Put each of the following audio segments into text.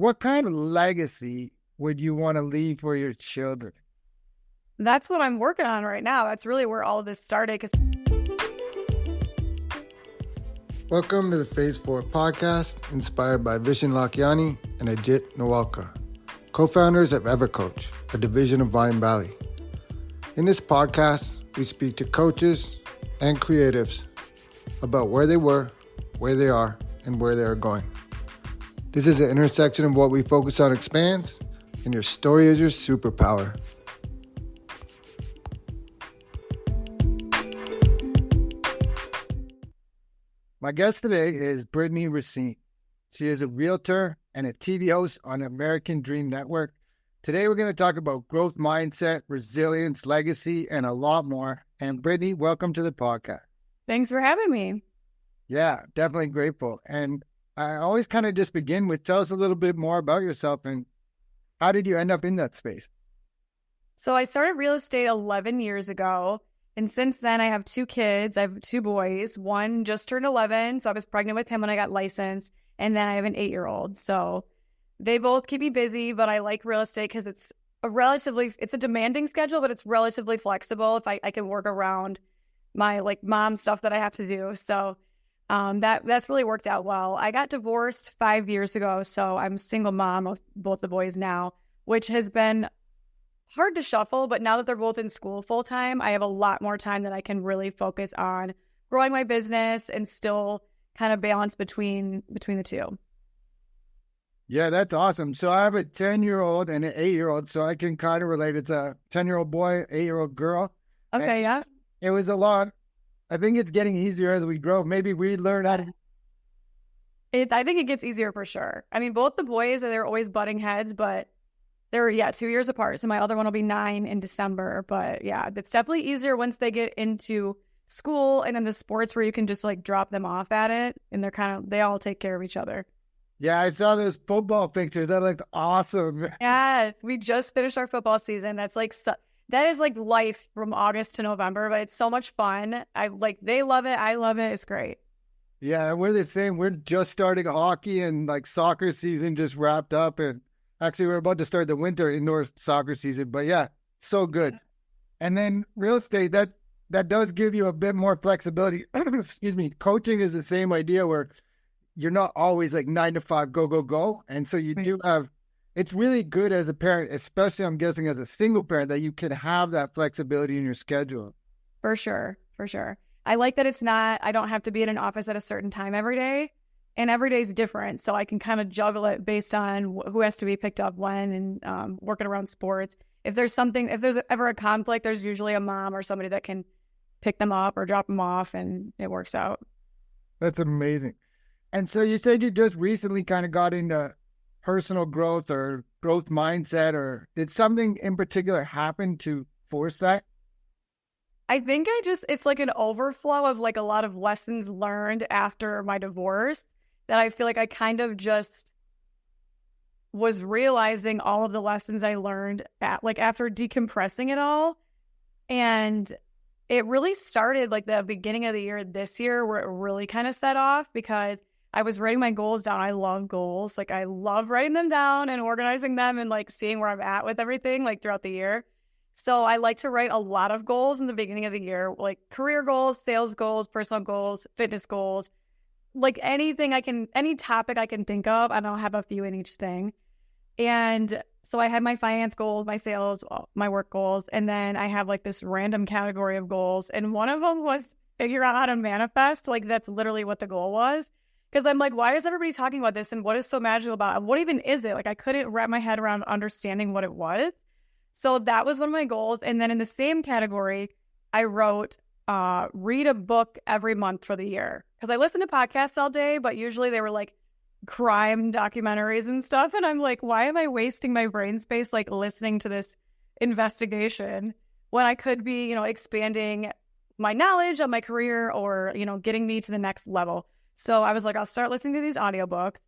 what kind of legacy would you want to leave for your children? That's what I'm working on right now. That's really where all of this started. Welcome to the Phase 4 podcast, inspired by Vishen Lakiani and Ajit Nawalkar, co-founders of EverCoach, a division of Vine Valley. In this podcast, we speak to coaches and creatives about where they were, where they are, and where they are going. This is an intersection of what we focus on expands, and your story is your superpower. My guest today is Brittany Racine. She is a realtor and a TV host on American Dream Network. Today we're going to talk about growth mindset, resilience, legacy, and a lot more. And Brittany, welcome to the podcast. Thanks for having me. Yeah, definitely grateful. And I always kind of just begin with, tell us a little bit more about yourself and how did you end up in that space? So I started real estate 11 years ago. And since then, I have 2 kids. I have 2 boys. One just turned 11, so I was pregnant with him when I got licensed. And then I have an 8-year-old. So they both keep me busy, but I like real estate because it's a demanding schedule, but it's relatively flexible if I can work around my mom stuff that I have to do. So that's really worked out well. I got divorced 5 years ago, so I'm a single mom of both the boys now, which has been hard to shuffle, but now that they're both in school full time, I have a lot more time that I can really focus on growing my business and still kind of balance between the two. Yeah, that's awesome. So I have a 10-year-old and an 8-year-old, so I can kind of relate. It's a 10-year-old boy, 8-year-old girl. Okay, yeah. It was a lot. I think it's getting easier as we grow. Maybe we learn how to... I think it gets easier for sure. I mean, both the boys, they're always butting heads, but they're, 2 years apart. So my other one will be 9 in December. But yeah, it's definitely easier once they get into school and then the sports where you can just drop them off at it. And they all take care of each other. Yeah, I saw those football pictures. That looked awesome. Yes, we just finished our football season. That is like life from August to November, but it's so much fun. They love it. I love it. It's great. Yeah, we're the same. We're just starting hockey and soccer season just wrapped up. And actually, we're about to start the winter indoor soccer season. But yeah, so good. And then real estate, that does give you a bit more flexibility. Excuse me. Coaching is the same idea where you're not always 9 to 5, go, go, go. And so you do have, it's really good as a parent, especially I'm guessing as a single parent, that you can have that flexibility in your schedule. For sure. For sure. I like that I don't have to be in an office at a certain time every day. And every day is different. So I can kind of juggle it based on who has to be picked up when and working around sports. If there's ever a conflict, there's usually a mom or somebody that can pick them up or drop them off and it works out. That's amazing. And so you said you just recently kind of got into personal growth or growth mindset, or did something in particular happen to force that? I think it's like an overflow of a lot of lessons learned after my divorce that I feel like I kind of just was realizing all of the lessons I learned after decompressing it all. And it really started the beginning of the year this year where it really kind of set off because I was writing my goals down. I love goals. I love writing them down and organizing them and seeing where I'm at with everything throughout the year. So I like to write a lot of goals in the beginning of the year, career goals, sales goals, personal goals, fitness goals, any topic I can think of. And I'll have a few in each thing. And so I had my finance goals, my sales, my work goals. And then I have this random category of goals. And one of them was figure out how to manifest. That's literally what the goal was. Because I'm why is everybody talking about this? And what is so magical about it? What even is it? I couldn't wrap my head around understanding what it was. So that was one of my goals. And then in the same category, I wrote, read a book every month for the year. Because I listen to podcasts all day, but usually they were crime documentaries and stuff. And I'm why am I wasting my brain space listening to this investigation when I could be, expanding my knowledge on my career or, getting me to the next level. So I was I'll start listening to these audiobooks.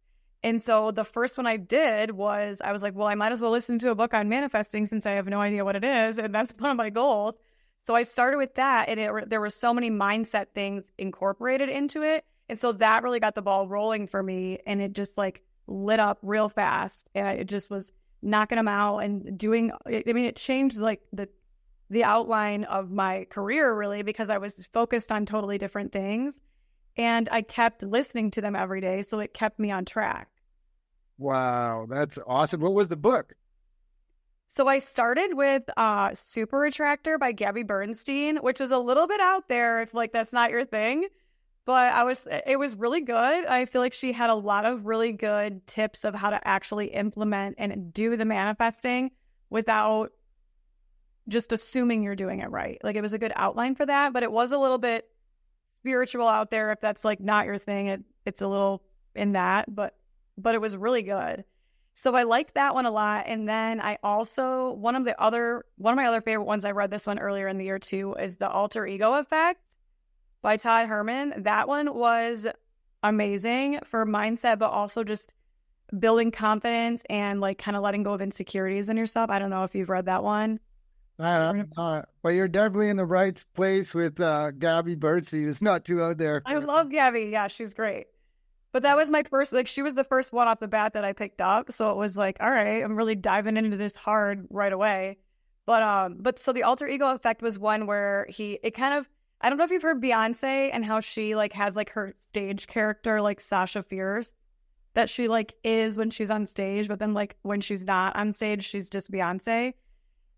And so the first one I did was, I was well, I might as well listen to a book on manifesting since I have no idea what it is. And that's one of my goals. So I started with that, and there were so many mindset things incorporated into it. And so that really got the ball rolling for me. And it just lit up real fast, and it just was knocking them out and doing. I mean, it changed like the outline of my career really, because I was focused on totally different things, and I kept listening to them every day, so it kept me on track. Wow, that's awesome. What was the book? So I started with Super Attractor by Gabby Bernstein, which is a little bit out there if like that's not your thing, but it was really good. I feel like she had a lot of really good tips of how to actually implement and do the manifesting without just assuming you're doing it right. Like it was a good outline for that, but it was a little bit spiritual out there if that's like not your thing. It's a little in that, but it was really good. So I liked that one a lot. And then I also, one of my other favorite ones, I read this one earlier in the year too, is The Alter Ego Effect by Todd Herman. That one was amazing for mindset, but also just building confidence and like kind of letting go of insecurities in yourself. I don't know if you've read that one. But you're definitely in the right place with Gabby Bernstein. It's not too out there. I love Gabby. Yeah, she's great. But that was my first, like, she was the first one off the bat that I picked up. So it was like, all right, I'm really diving into this hard right away. But so The Alter Ego Effect was one where I don't know if you've heard Beyonce and how she like has like her stage character, like Sasha Fierce, that she like is when she's on stage, but then like when she's not on stage, she's just Beyonce.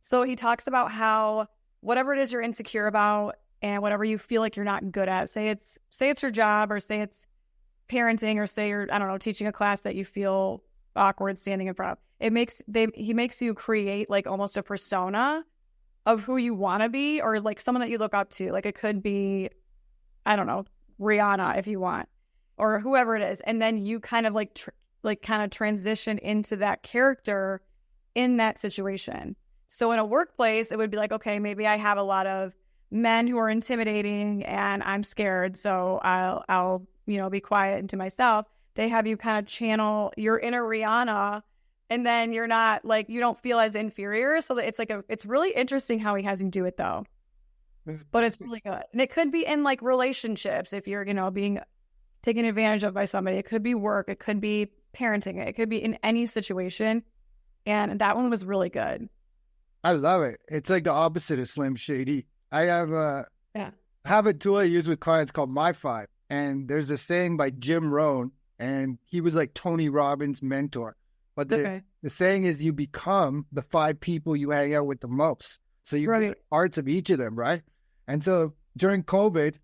So he talks about how whatever it is you're insecure about and whatever you feel like you're not good at, say it's your job, or say it's parenting, or say you're, I don't know, teaching a class that you feel awkward standing in front of. He makes you create like almost a persona of who you want to be, or like someone that you look up to. Like it could be, I don't know, Rihanna if you want, or whoever it is. And then you kind of kind of transition into that character in that situation. So in a workplace, it would be like, okay, maybe I have a lot of men who are intimidating and I'm scared. So I'll be quiet and to myself. They have you kind of channel your inner Rihanna, and then you're not like, you don't feel as inferior. So it's like it's really interesting how he has you do it though. But it's really good. And it could be in like relationships. If you're, being taken advantage of by somebody, it could be work. It could be parenting. It could be in any situation. And that one was really good. I love it. It's like the opposite of Slim Shady. I have a tool I use with clients called My Five. And there's a saying by Jim Rohn, and he was like Tony Robbins' mentor. But the saying is, you become the 5 people you hang out with the most. So you get parts of each of them, right? And so during COVID,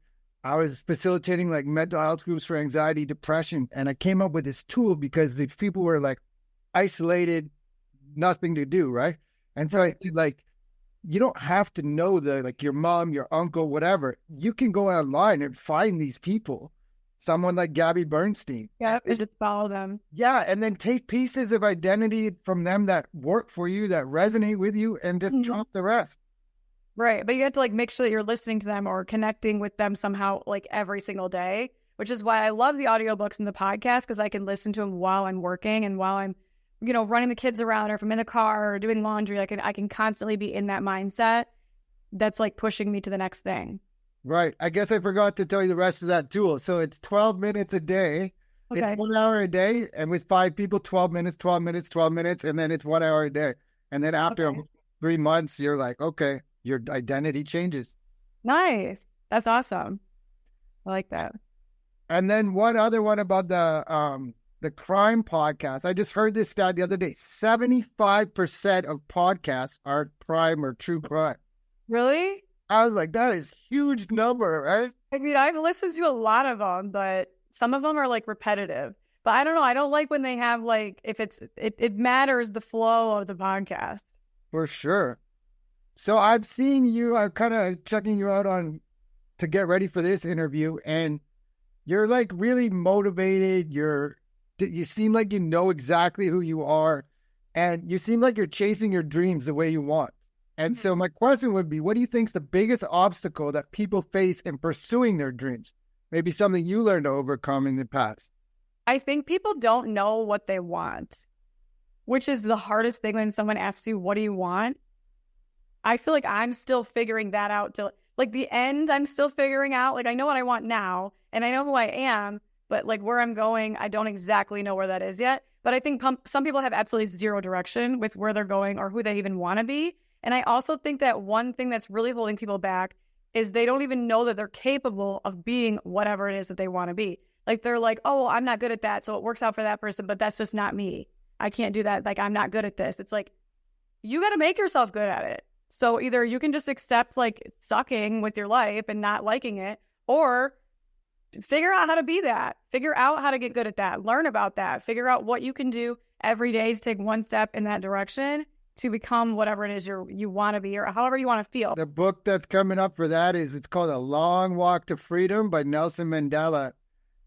I was facilitating like mental health groups for anxiety, depression. And I came up with this tool because the people were like isolated, nothing to do, right? And so I did like, you don't have to know your mom, your uncle, whatever. You can go online and find these people. Someone like Gabby Bernstein. Yeah, just follow them. Yeah, and then take pieces of identity from them that work for you, that resonate with you, and just drop the rest. Right, but you have to like make sure that you're listening to them or connecting with them somehow like every single day, which is why I love the audiobooks and the podcast, because I can listen to them while I'm working and while I'm running the kids around, or if I'm in the car or doing laundry. I can constantly be in that mindset that's like pushing me to the next thing. Right. I guess I forgot to tell you the rest of that tool. So it's 12 minutes a day. Okay. It's 1 hour a day. And with 5 people, 12 minutes, 12 minutes, 12 minutes. And then it's 1 hour a day. And then after 3 months, you're like, okay, your identity changes. Nice. That's awesome. I like that. And then one other one about the crime podcast. I just heard this stat the other day. 75% of podcasts are crime or true crime. Really? I was like, that is a huge number, right? I mean, I've listened to a lot of them, but some of them are like repetitive. But I don't know. I don't like when they have like, if it matters the flow of the podcast. For sure. So I've seen you, I'm kind of checking you out to get ready for this interview, and you're like really motivated. You seem like you know exactly who you are, and you seem like you're chasing your dreams the way you want. And so my question would be, what do you think is the biggest obstacle that people face in pursuing their dreams? Maybe something you learned to overcome in the past. I think people don't know what they want, which is the hardest thing when someone asks you, what do you want? I feel like I'm still figuring that out. Till like the end, I'm still figuring out. Like I know what I want now, and I know who I am, but like where I'm going, I don't exactly know where that is yet. But I think some people have absolutely zero direction with where they're going or who they even want to be. And I also think that one thing that's really holding people back is they don't even know that they're capable of being whatever it is that they want to be. Like they're like, oh, I'm not good at that, so it works out for that person, but that's just not me. I can't do that. Like, I'm not good at this. It's like, you got to make yourself good at it. So either you can just accept like sucking with your life and not liking it, or figure out how to be that. Figure out how to get good at that. Learn about that. Figure out what you can do every day to take one step in that direction to become whatever it is you want to be, or however you want to feel. The book that's coming up for that it's called A Long Walk to Freedom by Nelson Mandela.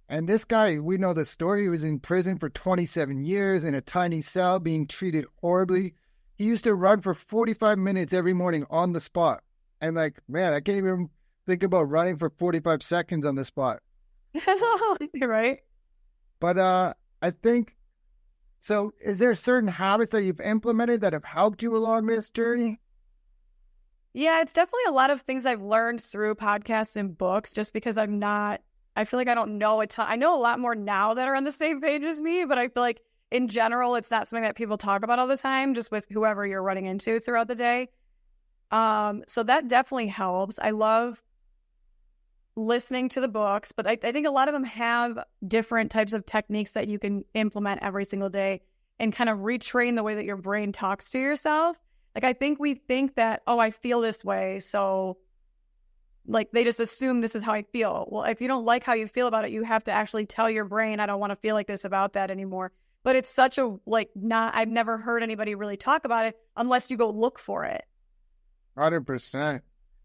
And this guy, we know the story. He was in prison for 27 years in a tiny cell being treated horribly. He used to run for 45 minutes every morning on the spot. And like, man, I can't even think about running for 45 seconds on the spot. Right? But I think, so is there certain habits that you've implemented that have helped you along this journey? Yeah, it's definitely a lot of things I've learned through podcasts and books, just because I feel like I don't know a ton. I know a lot more now that are on the same page as me, but I feel like in general, it's not something that people talk about all the time, just with whoever you're running into throughout the day. So that definitely helps. I love listening to the books, but I think a lot of them have different types of techniques that you can implement every single day and kind of retrain the way that your brain talks to yourself. Like, I think we think that, oh, I feel this way, so like they just assume this is how I feel. Well, if you don't like how you feel about it, you have to actually tell your brain, I don't want to feel like this about that anymore. But it's such a, like, I've never heard anybody really talk about it unless you go look for it. 100%.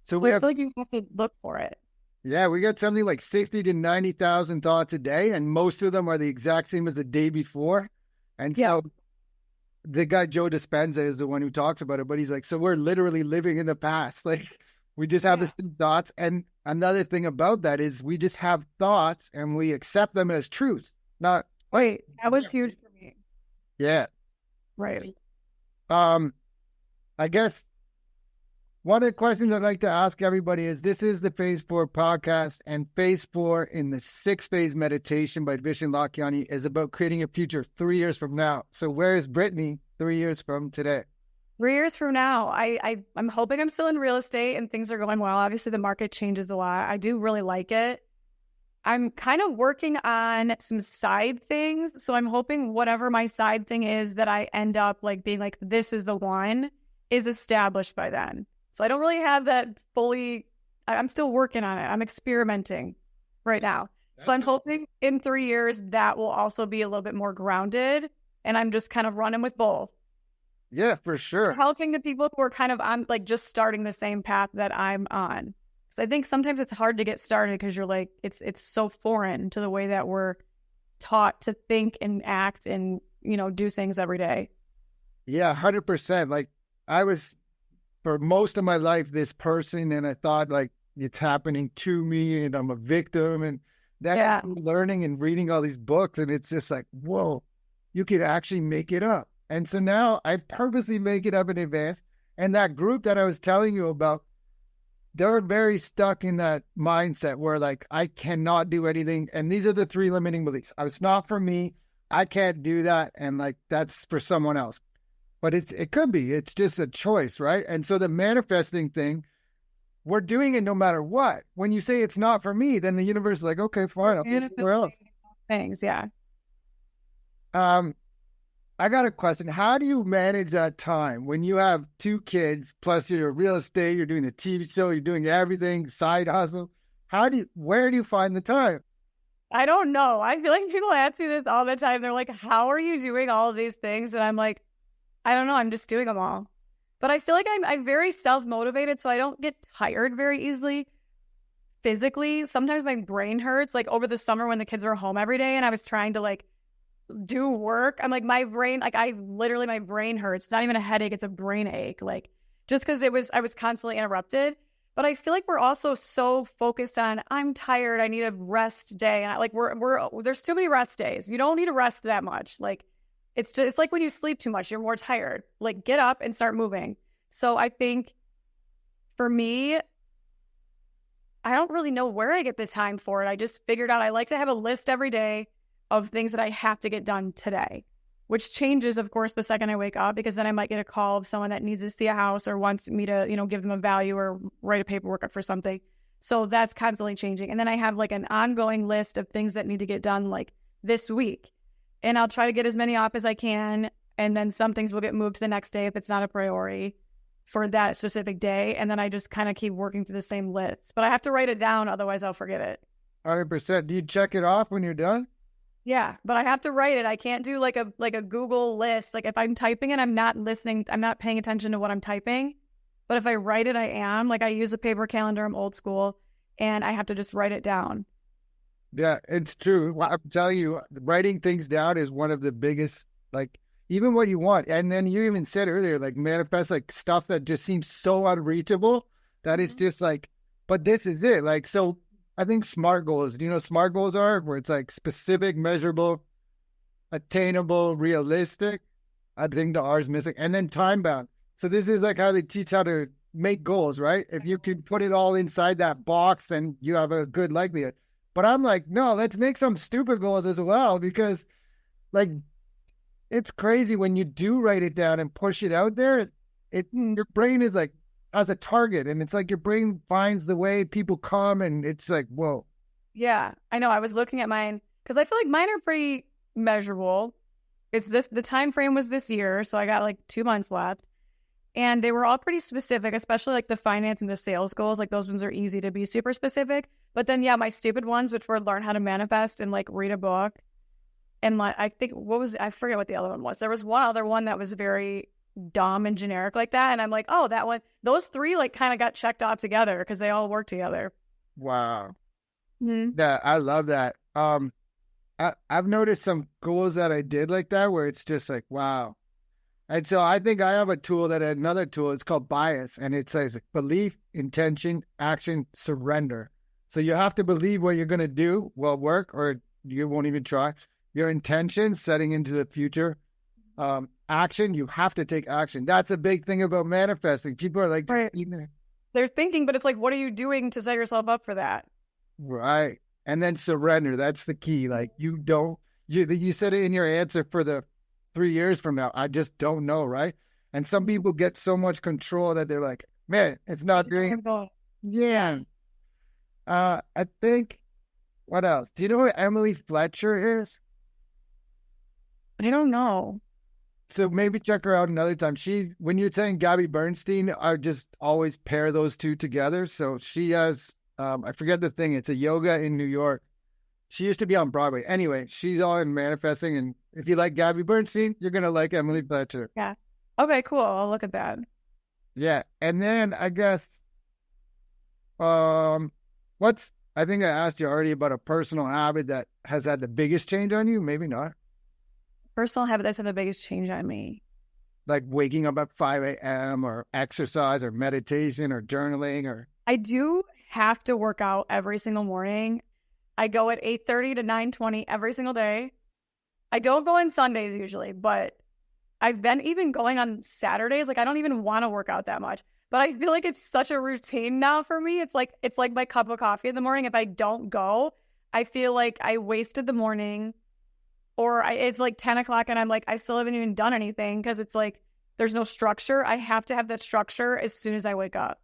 So I feel like you have to look for it. Yeah, we got something like 60 to 90,000 thoughts a day, and most of them are the exact same as the day before. And so the guy Joe Dispenza is the one who talks about it, but he's like, so we're literally living in the past. Like, we just have the same thoughts. And another thing about that is we just have thoughts and we accept them as truth. Not wait, that was huge for me. Yeah. Right. I guess one of the questions I'd like to ask everybody is, this is the Phase 4 podcast, and Phase 4 in the 6-phase meditation by Vishen Lakhiani is about creating a future 3 years from now. So where is Brittany 3 years from today? 3 years from now, I'm hoping I'm still in real estate and things are going well. Obviously, the market changes a lot. I do really like it. I'm kind of working on some side things. So I'm hoping whatever my side thing is that I end up like being like, this is the one, is established by then. So I don't really have that fully. I'm still working on it. I'm experimenting right now. So I'm hoping in 3 years that will also be a little bit more grounded. And I'm just kind of running with both. Yeah, for sure. Helping the people who are kind of on, like, just starting the same path that I'm on. So I think sometimes it's hard to get started because you're like, it's so foreign to the way that we're taught to think and act and, do things every day. Yeah, 100%. Like, I was, for most of my life, this person, and I thought like it's happening to me and I'm a victim, and that learning and reading all these books, and it's just like, whoa, you could actually make it up. And so now I purposely make it up in advance. And that group that I was telling you about, they're very stuck in that mindset where like, I cannot do anything. And these are the 3 limiting beliefs. It's not for me. I can't do that. And like, that's for someone else. But it could be. It's just a choice, right? And so the manifesting thing, we're doing it no matter what. When you say it's not for me, then the universe is like, okay, fine, I'll put it somewhere else. Things, yeah. I got a question. How do you manage that time when you have 2 kids, plus you're real estate, you're doing a TV show, you're doing everything, side hustle? Where do you find the time? I don't know. I feel like people ask me this all the time. They're like, how are you doing all of these things? And I'm like, I don't know. I'm just doing them all. But I feel like I'm very self-motivated, so I don't get tired very easily physically. Sometimes my brain hurts, like over the summer when the kids were home every day and I was trying to like do work. I'm like, my brain, like my brain hurts. It's not even a headache. It's a brain ache. Like, just because I was constantly interrupted. But I feel like we're also so focused on, I'm tired, I need a rest day. And there's too many rest days. You don't need to rest that much. Like, it's like when you sleep too much, you're more tired. Like, get up and start moving. So I think for me, I don't really know where I get the time for it. I just figured out I like to have a list every day of things that I have to get done today, which changes, of course, the second I wake up, because then I might get a call of someone that needs to see a house or wants me to, give them a value or write a paperwork up for something. So that's constantly changing. And then I have like an ongoing list of things that need to get done like this week. And I'll try to get as many off as I can. And then some things will get moved to the next day if it's not a priority for that specific day. And then I just kind of keep working through the same list. But I have to write it down, otherwise I'll forget it. 100%. Do you check it off when you're done? Yeah, but I have to write it. I can't do like a Google list. Like if I'm typing it, I'm not listening. I'm not paying attention to what I'm typing. But if I write it, I am. Like I use a paper calendar. I'm old school, and I have to just write it down. Yeah, it's true. Well, I'm telling you, writing things down is one of the biggest, like, even what you want. And then you even said earlier, like, manifest, like, stuff that just seems so unreachable that it's just like, but this is it. Like, so I think SMART goals, do you know what SMART goals are? Where it's like specific, measurable, attainable, realistic. I think the R is missing. And then time bound. So this is like how they teach how to make goals, right? If you can put it all inside that box, then you have a good likelihood. But I'm like, no, let's make some stupid goals as well, because like it's crazy when you do write it down and push it out there. Your brain is like as a target, and it's like your brain finds the way, people come, and it's like, whoa. Yeah, I know. I was looking at mine because I feel like mine are pretty measurable. The time frame was this year, so I got like 2 months left. And they were all pretty specific, especially like the finance and the sales goals. Like those ones are easy to be super specific. But then, yeah, my stupid ones, which were learn how to manifest and like read a book. And like, I forget what the other one was. There was one other one that was very dumb and generic like that. And I'm like, oh, that one, those three like kind of got checked off together because they all work together. Wow. Mm-hmm. Yeah, I love that. I've noticed some goals that I did like that where it's just like, wow. And so I think I have another tool. It's called bias, and it says belief, intention, action, surrender. So you have to believe what you're going to do will work, or you won't even try. Your intention, setting into the future. Action, you have to take action. That's a big thing about manifesting. People are like, right. They're thinking, but it's like, what are you doing to set yourself up for that? Right. And then surrender. That's the key. Like you said it in your answer for the 3 years from now, I just don't know, right? And some people get so much control that they're like, man, it's not doing. Yeah. I think, what else? Do you know who Emily Fletcher is? I don't know. So maybe check her out another time. When you're saying Gabby Bernstein, I just always pair those two together. So she has, I forget the thing. It's a yoga in New York. She used to be on Broadway. Anyway, she's all in manifesting. And if you like Gabby Bernstein, you're going to like Emily Fletcher. Yeah. Okay, cool. I'll look at that. Yeah. And then I guess, I think I asked you already about a personal habit that has had the biggest change on you. Maybe not. Personal habit that's had the biggest change on me. Like waking up at 5 a.m. or exercise or meditation or journaling or. I do have to work out every single morning. I go at 8:30 to 9:20 every single day. I don't go on Sundays usually, but I've been even going on Saturdays. Like I don't even want to work out that much, but I feel like it's such a routine now for me. It's like my cup of coffee in the morning. If I don't go, I feel like I wasted the morning, or it's like 10 o'clock and I'm like, I still haven't even done anything because it's like there's no structure. I have to have that structure as soon as I wake up.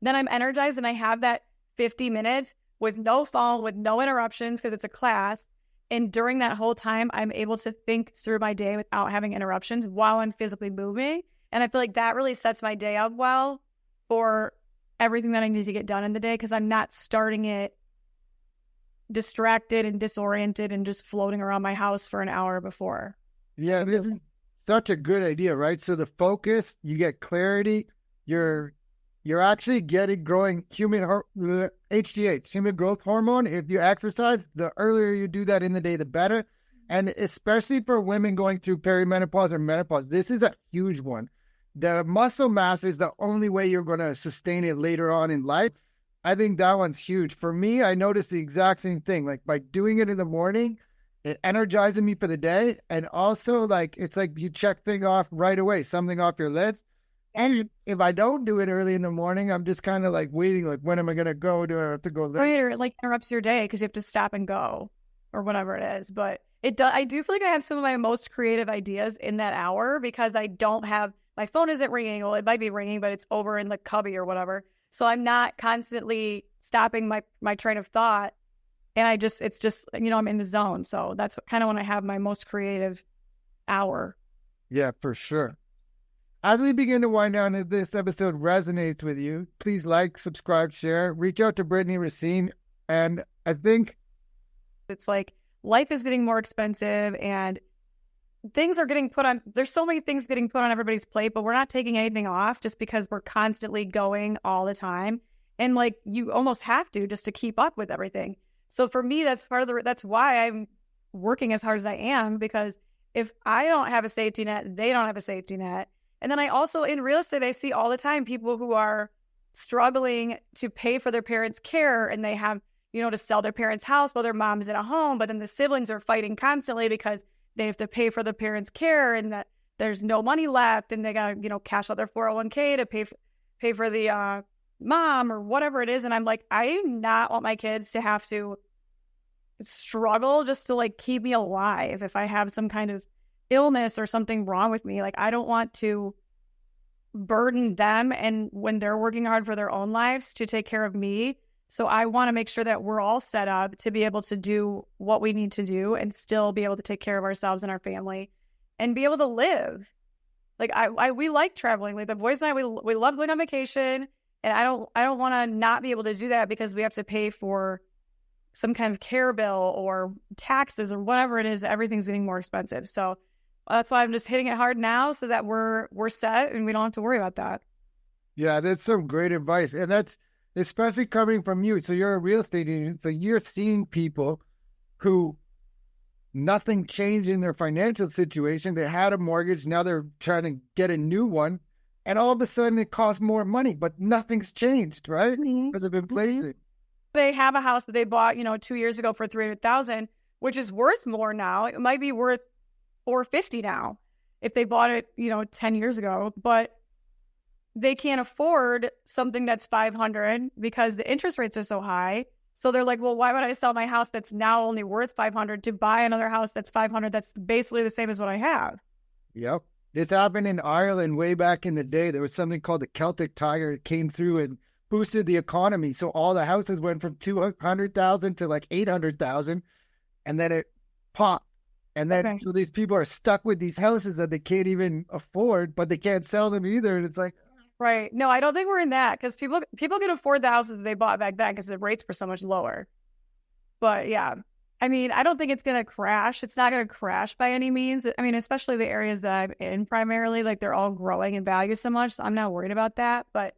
Then I'm energized and I have that 50 minutes with no phone, with no interruptions because it's a class. And during that whole time, I'm able to think through my day without having interruptions while I'm physically moving. And I feel like that really sets my day up well for everything that I need to get done in the day because I'm not starting it distracted and disoriented and just floating around my house for an hour before. Yeah, this is such a good idea, right? So the focus, you get clarity, you're actually growing HGH, human growth hormone. If you exercise, the earlier you do that in the day, the better. And especially for women going through perimenopause or menopause, this is a huge one. The muscle mass is the only way you're going to sustain it later on in life. I think that one's huge. For me, I noticed the exact same thing. Like by doing it in the morning, it energizes me for the day. And also like, it's like you check thing off right away, something off your list. And if I don't do it early in the morning, I'm just kind of like waiting, like, when am I going to go? Do I have to go late? Right, or it like interrupts your day because you have to stop and go or whatever it is. But it does. I do feel like I have some of my most creative ideas in that hour because I don't have my phone isn't ringing. Well, it might be ringing, but it's over in the cubby or whatever. So I'm not constantly stopping my train of thought. And it's just, I'm in the zone. So that's kind of when I have my most creative hour. Yeah, for sure. As we begin to wind down, if this episode resonates with you, please like, subscribe, share, reach out to Brittany Racine. And I think it's like life is getting more expensive and things are getting put on. There's so many things getting put on everybody's plate, but we're not taking anything off just because we're constantly going all the time. And like you almost have to just to keep up with everything. So for me, that's why I'm working as hard as I am, because if I don't have a safety net, they don't have a safety net. And then I also, in real estate, I see all the time people who are struggling to pay for their parents' care, and they have, to sell their parents' house while their mom's in a home, but then the siblings are fighting constantly because they have to pay for the parents' care and that there's no money left, and they got to, cash out their 401k to pay for the mom or whatever it is. And I'm like, I do not want my kids to have to struggle just to like keep me alive if I have some kind of illness or something wrong with me. Like, I don't want to burden them, and when they're working hard for their own lives to take care of me. So I want to make sure that we're all set up to be able to do what we need to do and still be able to take care of ourselves and our family and be able to live. Like we like traveling. Like the boys and I, we love going on vacation. And I don't want to not be able to do that because we have to pay for some kind of care bill or taxes or whatever it is. Everything's getting more expensive. So that's why I'm just hitting it hard now so that we're set and we don't have to worry about that. Yeah, that's some great advice. And that's especially coming from you. So you're a real estate agent. So you're seeing people who nothing changed in their financial situation. They had a mortgage. Now they're trying to get a new one. And all of a sudden it costs more money, but nothing's changed, right? Because of inflation. They have a house that they bought, 2 years ago for $300,000, which is worth more now. It might be worth $450 now if they bought it, 10 years ago, but they can't afford something that's $500 because the interest rates are so high. So they're like, well, why would I sell my house that's now only worth $500 to buy another house that's $500 that's basically the same as what I have? Yep. This happened in Ireland way back in the day. There was something called the Celtic Tiger. It came through and boosted the economy. So all the houses went from 200,000 to like 800,000, and then it popped. And then So these people are stuck with these houses that they can't even afford, but they can't sell them either. And it's like, right. No, I don't think we're in that because people can afford the houses that they bought back then because the rates were so much lower. But yeah. I mean, I don't think it's going to crash. It's not going to crash by any means. I mean, especially the areas that I'm in primarily, like they're all growing in value so much. So I'm not worried about that. But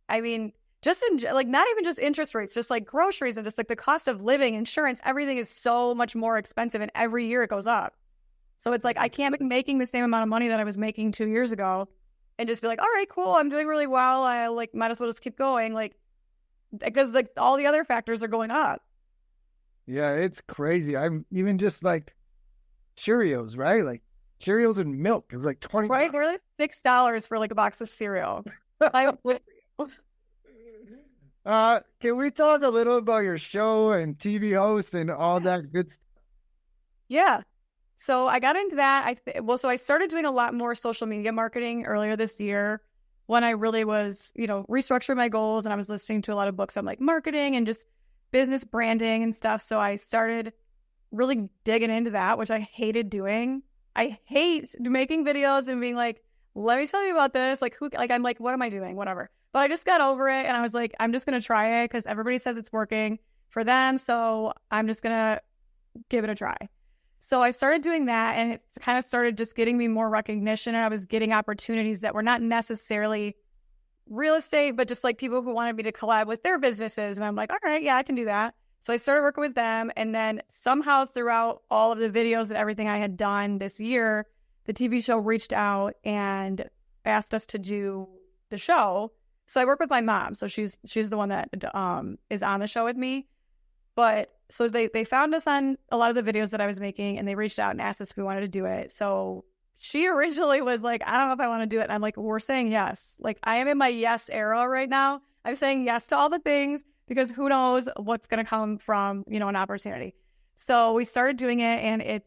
I mean, just not even just interest rates, just like groceries and just like the cost of living, insurance, everything is so much more expensive. And every year it goes up. So it's like, I can't be making the same amount of money that I was making 2 years ago and just be like, all right, cool. I'm doing really well. I might as well just keep going. Like, because like all the other factors are going up. Yeah, it's crazy. I'm even just like Cheerios, right? Like Cheerios and milk is like $20. Right, they're like $6 for like a box of cereal. Can we talk a little about your show and TV host and all that good stuff? Yeah. So I got into that. So I started doing a lot more social media marketing earlier this year when I really was, restructuring my goals, and I was listening to a lot of books on like marketing and just business branding and stuff. So I started really digging into that, which I hated doing. I hate making videos and being like, let me tell you about this. I'm like, what am I doing? Whatever. But I just got over it and I was like, I'm just going to try it because everybody says it's working for them. So I'm just going to give it a try. So I started doing that, and it kind of started just getting me more recognition, and I was getting opportunities that were not necessarily real estate, but just like people who wanted me to collab with their businesses. And I'm like, all right, yeah, I can do that. So I started working with them. And then somehow throughout all of the videos and everything I had done this year, the TV show reached out and asked us to do the show. So I work with my mom. So she's the one that is on the show with me. But so they found us on a lot of the videos that I was making, and they reached out and asked us if we wanted to do it. So she originally was like, I don't know if I want to do it. And I'm like, we're saying yes. Like, I am in my yes era right now. I'm saying yes to all the things because who knows what's going to come from, you know, an opportunity. So we started doing it, and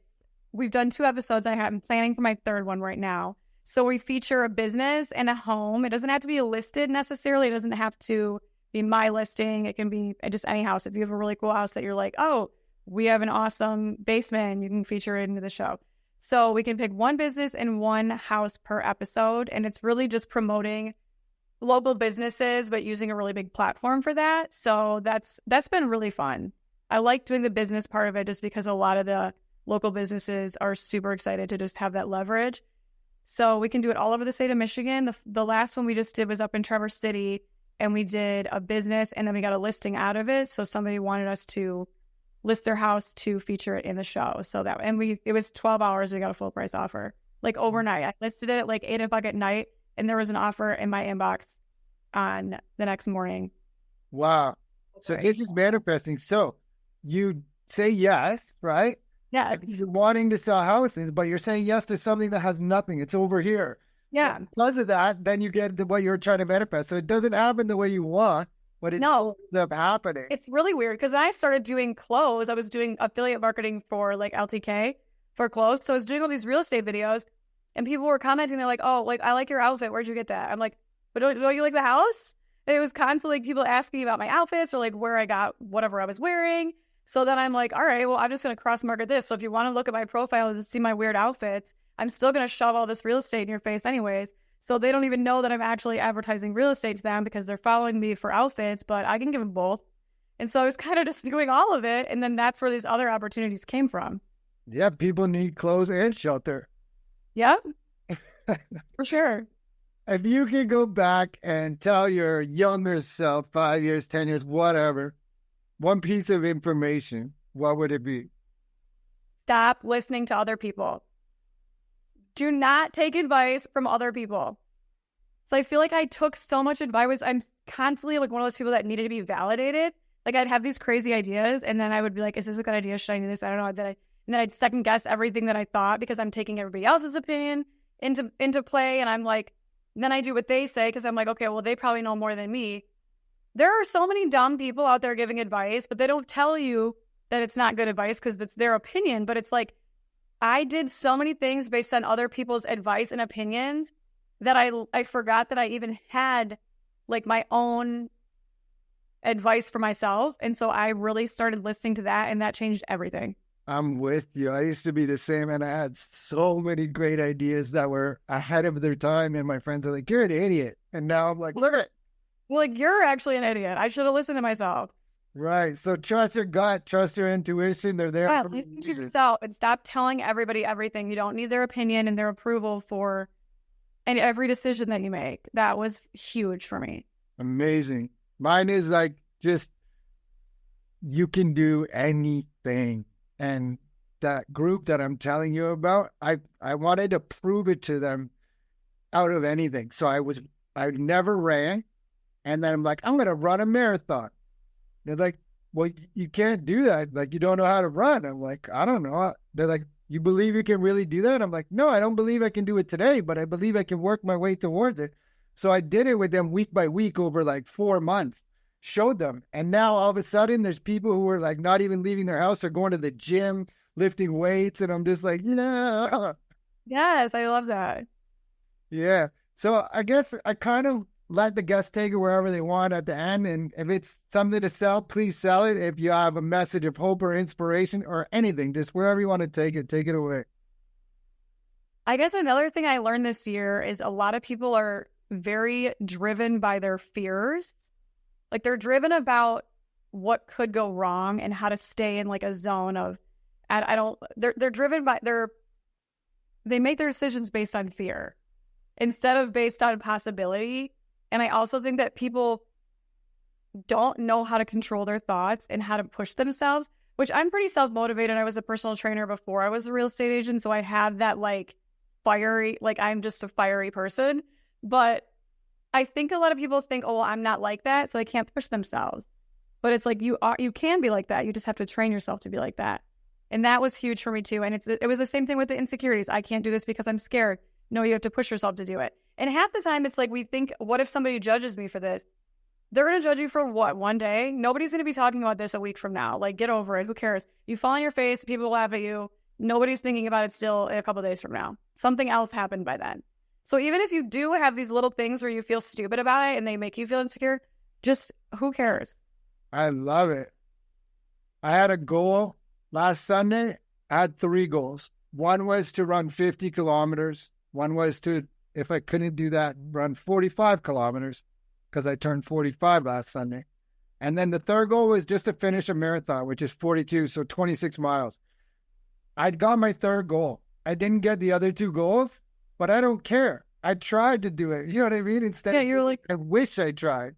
we've done 2 episodes. I'm planning for my 3rd one right now. So we feature a business and a home. It doesn't have to be listed necessarily. It doesn't have to be my listing. It can be just any house. If you have a really cool house that you're like, oh, we have an awesome basement, you can feature it into the show. So we can pick one business and one house per episode. And it's really just promoting local businesses, but using a really big platform for that. So that's been really fun. I like doing the business part of it just because a lot of the local businesses are super excited to just have that leverage. So we can do it all over the state of Michigan. The last one we just did was up in Traverse City, and we did a business, and then we got a listing out of it. So somebody wanted us to list their house to feature it in the show. So it was 12 hours. We got a full price offer, like overnight. I listed it at like 8 o'clock at night, and there was an offer in my inbox on the next morning. Wow. So this is manifesting. So you say yes, right? Yeah. You're wanting to sell houses, but you're saying yes to something that has nothing. It's over here. Yeah. And because of that, then you get to what you're trying to manifest. So it doesn't happen the way you want, but it still ends up happening. It's really weird because when I started doing clothes, I was doing affiliate marketing for like LTK for clothes. So I was doing all these real estate videos, and people were commenting. They're like, oh, like, I like your outfit. Where'd you get that? I'm like, but don't you like the house? And it was constantly like people asking me about my outfits or like where I got whatever I was wearing. So then I'm like, all right, well, I'm just going to cross market this. So if you want to look at my profile and see my weird outfits, I'm still going to shove all this real estate in your face anyways. So they don't even know that I'm actually advertising real estate to them because they're following me for outfits, but I can give them both. And so I was kind of just doing all of it. And then that's where these other opportunities came from. Yeah, people need clothes and shelter. Yep, for sure. If you could go back and tell your younger self, 5 years, 10 years, whatever, one piece of information, what would it be? Stop listening to other people. Do not take advice from other people. So I feel like I took so much advice. I'm constantly like one of those people that needed to be validated. Like I'd have these crazy ideas, and then I would be like, is this a good idea? Should I do this? I don't know. And then I'd second guess everything that I thought because I'm taking everybody else's opinion into play. And I'm like, then I do what they say because I'm like, okay, well, they probably know more than me. There are so many dumb people out there giving advice, but they don't tell you that it's not good advice because it's their opinion. But it's like, I did so many things based on other people's advice and opinions that I forgot that I even had like my own advice for myself. And so I really started listening to that, and that changed everything. I'm with you. I used to be the same, and I had so many great ideas that were ahead of their time. And my friends are like, you're an idiot. And now I'm like, look at it. Well, like, you're actually an idiot. I should have listened to myself. Right. So trust your gut, trust your intuition. They're there. Yeah, listen to yourself and stop telling everybody everything. You don't need their opinion and their approval for every decision that you make. That was huge for me. Amazing. Mine is like, just, you can do anything. And that group that I'm telling you about, I wanted to prove it to them out of anything. So I never ran. And then I'm like, I'm going to run a marathon. They're like, well, you can't do that. Like, you don't know how to run. I'm like, I don't know. They're like, you believe you can really do that? I'm like, no, I don't believe I can do it today, but I believe I can work my way towards it. So I did it with them week by week over like 4 months, showed them. And now all of a sudden there's people who are like not even leaving their house or going to the gym, lifting weights. And I'm just like, yeah. Yes, I love that. Yeah. So I guess I kind of let the guests take it wherever they want at the end. And if it's something to sell, please sell it. If you have a message of hope or inspiration or anything, just wherever you want to take it away. I guess another thing I learned this year is a lot of people are very driven by their fears. Like, they're driven about what could go wrong and how to stay in like a zone of, they're driven by they make their decisions based on fear instead of based on possibility. And I also think that people don't know how to control their thoughts and how to push themselves, which I'm pretty self-motivated. I was a personal trainer before I was a real estate agent. So I have that like fiery, like I'm just a fiery person. But I think a lot of people think, oh, well, I'm not like that, so they can't push themselves. But it's like you can be like that. You just have to train yourself to be like that. And that was huge for me too. And it was the same thing with the insecurities. I can't do this because I'm scared. No, you have to push yourself to do it. And half the time it's like we think, what if somebody judges me for this? They're going to judge you for what? One day? Nobody's going to be talking about this a week from now. Like, get over it. Who cares? You fall on your face, people will laugh at you. Nobody's thinking about it still in a couple of days from now. Something else happened by then. So even if you do have these little things where you feel stupid about it and they make you feel insecure, just who cares? I love it. I had a goal last Sunday. I had 3 goals. One was to run 50 kilometers. One was to, if I couldn't do that, run 45 kilometers because I turned 45 last Sunday. And then the third goal was just to finish a marathon, which is 42, so 26 miles. I'd got my third goal. I didn't get the other 2 goals, but I don't care. I tried to do it. You know what I mean? Instead, yeah, you're like, I wish I tried.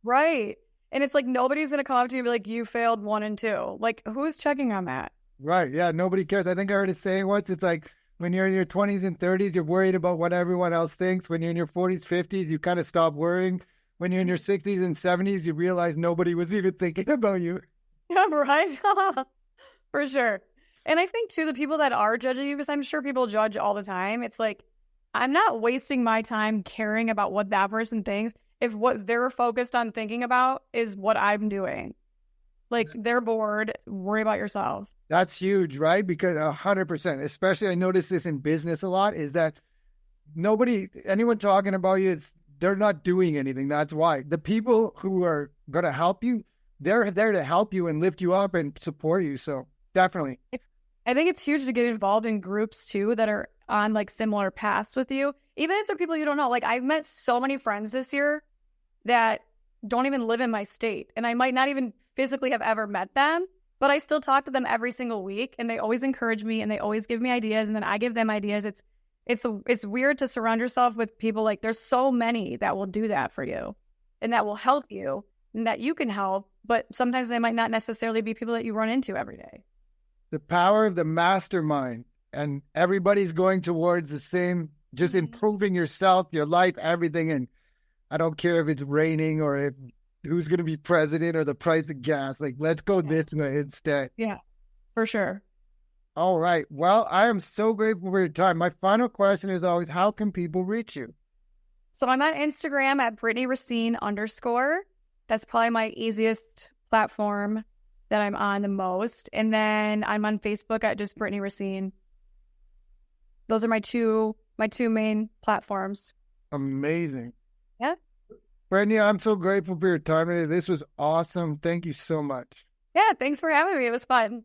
Right. And it's like nobody's going to come up to you and be like, you failed 1 and 2. Like, who's checking on that? Right. Yeah. Nobody cares. I think I heard it saying once, it's like when you're in your 20s and 30s, you're worried about what everyone else thinks. When you're in your 40s, 50s, you kind of stop worrying. When you're in your 60s and 70s, you realize nobody was even thinking about you. Yeah, right. For sure. And I think, too, the people that are judging you, because I'm sure people judge all the time, it's like, I'm not wasting my time caring about what that person thinks if what they're focused on thinking about is what I'm doing. Like, they're bored. Worry about yourself. That's huge, right? Because 100%, especially I notice this in business a lot, is that anyone talking about you, they're not doing anything. That's why. The people who are going to help you, they're there to help you and lift you up and support you. So definitely. I think it's huge to get involved in groups too that are on like similar paths with you. Even if they're people you don't know. Like, I've met so many friends this year that don't even live in my state. And I might not even physically have ever met them, but I still talk to them every single week, and they always encourage me and they always give me ideas, and then I give them ideas. It's weird to surround yourself with people. Like, there's so many that will do that for you and that will help you and that you can help, but sometimes they might not necessarily be people that you run into every day. The power of the mastermind, and everybody's going towards the same, just improving yourself, your life, everything. And I don't care if it's raining or who's going to be president or the price of gas. Like, let's go this way instead. Yeah, for sure. All right. Well, I am so grateful for your time. My final question is always, how can people reach you? So I'm on Instagram at Brittany Racine _. That's probably my easiest platform that I'm on the most. And then I'm on Facebook at just Brittany Racine. Those are my two main platforms. Amazing. Yeah. Brittany, I'm so grateful for your time today. This was awesome. Thank you so much. Yeah, thanks for having me. It was fun.